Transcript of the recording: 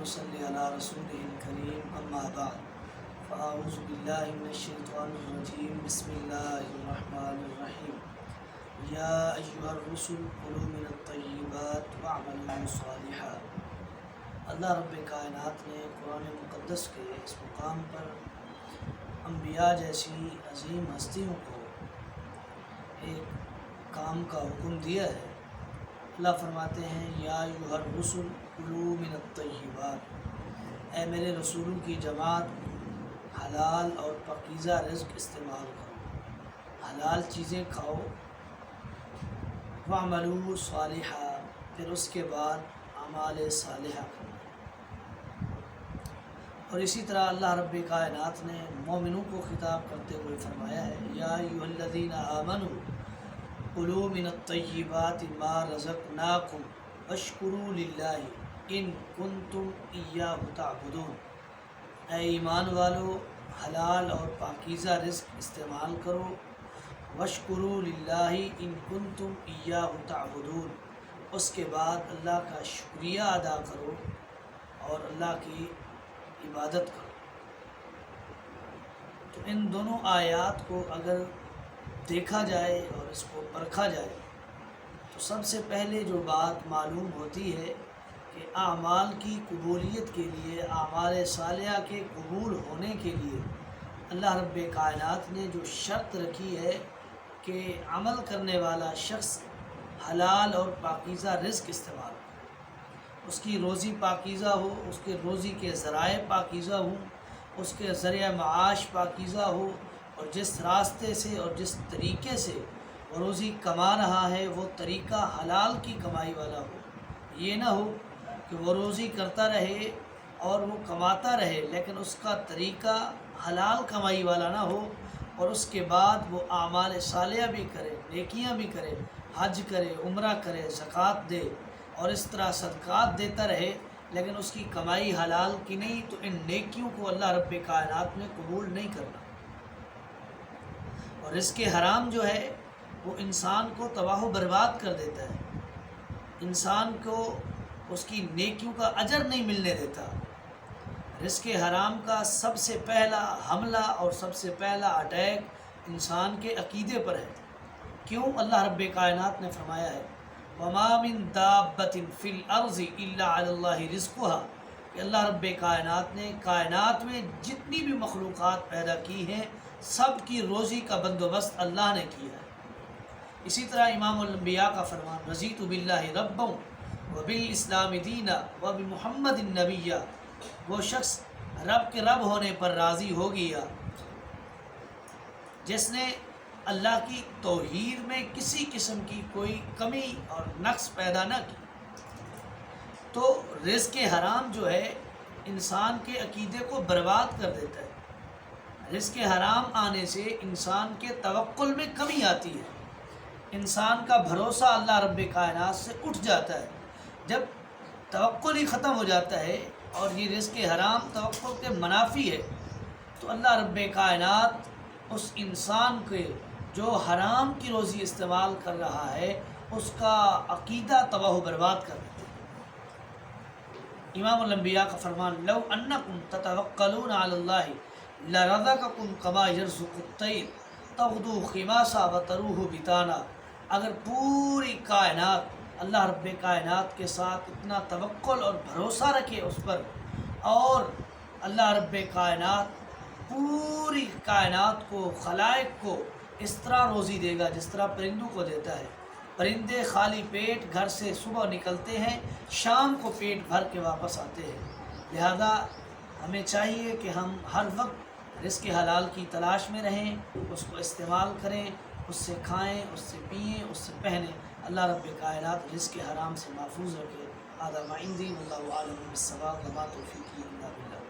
ونصلي على رسوله الكريم أما بعد فأعوذ بالله من الشيطان الرجيم بسم الله الرحمن الرحيم يا أيها الرسل كلوا من الطيبات واعملوا صالحا۔ اللہ رب کائنات نے قرآن مقدس کے اس مقام پر انبیاء جیسی عظیم ہستیوں کو ایک کام کا حکم دیا ہے۔ اللہ فرماتے ہیں یا ایھا الرسل کلوا من الطیبات، اے میرے رسولوں کی جماعت حلال اور پاکیزہ رزق استعمال کرو، حلال چیزیں کھاؤ، واعملوا صالحا، پھر اس کے بعد اعمال صالحہ کرو۔ اور اسی طرح اللہ رب کائنات نے مومنوں کو خطاب کرتے ہوئے فرمایا ہے یا ایھا الذین آمنوا کلوا من الطیبات ما رزقناکم واشکروا للہ ان کنتم ایاہ تعبدون، اے ایمان والو حلال اور پاکیزہ رزق استعمال کرو، واشکروا للہ ان کنتم ایاہ تعبدون، اس کے بعد اللہ کا شکریہ ادا کرو اور اللہ کی عبادت کرو۔ تو ان دونوں آیات کو اگر دیکھا جائے اور اس کو پرکھا جائے تو سب سے پہلے جو بات معلوم ہوتی ہے کہ اعمال کی قبولیت کے لیے، اعمال صالحہ کے قبول ہونے کے لیے اللہ رب کائنات نے جو شرط رکھی ہے کہ عمل کرنے والا شخص حلال اور پاکیزہ رزق استعمال کرے، اس کی روزی پاکیزہ ہو، اس کے روزی کے ذرائع پاکیزہ ہوں، اس کے ذریعہ معاش پاکیزہ ہو، اور جس راستے سے اور جس طریقے سے وہ روزی کما رہا ہے وہ طریقہ حلال کی کمائی والا ہو۔ یہ نہ ہو کہ وہ روزی کرتا رہے اور وہ کماتا رہے لیکن اس کا طریقہ حلال کمائی والا نہ ہو، اور اس کے بعد وہ اعمال صالحہ بھی کرے، نیکیاں بھی کرے، حج کرے، عمرہ کرے، زکوٰۃ دے اور اس طرح صدقات دیتا رہے لیکن اس کی کمائی حلال کی نہیں، تو ان نیکیوں کو اللہ رب کائنات نے قبول نہیں کرنا۔ اور رزق حرام جو ہے وہ انسان کو تباہ و برباد کر دیتا ہے، انسان کو اس کی نیکیوں کا اجر نہیں ملنے دیتا۔ رزق حرام کا سب سے پہلا حملہ اور سب سے پہلا اٹیک انسان کے عقیدے پر ہے۔ کیوں؟ اللہ رب کائنات نے فرمایا ہے وَمَا مِن دَابَّةٍ فِي الْأَرْضِ إِلَّا عَلَى اللَّهِ رِزْقُهَا، کہ اللہ رب کائنات نے کائنات میں جتنی بھی مخلوقات پیدا کی ہیں سب کی روزی کا بندوبست اللہ نے کیا ہے۔ اسی طرح امام الانبیاء کا فرمان رضیت باللہ ربا وبالاسلام دینا وبمحمد النبیّ، وہ شخص رب کے رب ہونے پر راضی ہو گیا جس نے اللہ کی توحید میں کسی قسم کی کوئی کمی اور نقص پیدا نہ کی۔ تو رزق حرام جو ہے انسان کے عقیدے کو برباد کر دیتا ہے۔ رزق حرام آنے سے انسان کے توکل میں کمی آتی ہے، انسان کا بھروسہ اللہ رب کائنات سے اٹھ جاتا ہے۔ جب توکل ہی ختم ہو جاتا ہے اور یہ رزق حرام توکل کے منافی ہے تو اللہ رب کائنات اس انسان کے جو حرام کی روزی استعمال کر رہا ہے اس کا عقیدہ تباہ و برباد کر دیتا ہے۔ امام الانبیاء کا فرمان لو انکم تتوکلون علی اللہ لرزقکم کما یرزق الطیر تغدو خماسا وتروح بطانا، اگر پوری کائنات اللہ رب کائنات کے ساتھ اتنا توکل اور بھروسہ رکھے اس پر، اور اللہ رب کائنات پوری کائنات کو، خلائق کو اس طرح روزی دے گا جس طرح پرندوں کو دیتا ہے۔ پرندے خالی پیٹ گھر سے صبح نکلتے ہیں، شام کو پیٹ بھر کے واپس آتے ہیں، لہذا ہمیں چاہیے کہ ہم ہر وقت رزق حلال کی تلاش میں رہیں، اس کو استعمال کریں، اس سے کھائیں، اس سے پئیں، اس سے پہنیں۔ اللہ رب کائنات رزق حرام سے محفوظ رکھے۔ هذا ما عندي والله اعلم بالصواب وما توفيقي الا بالله۔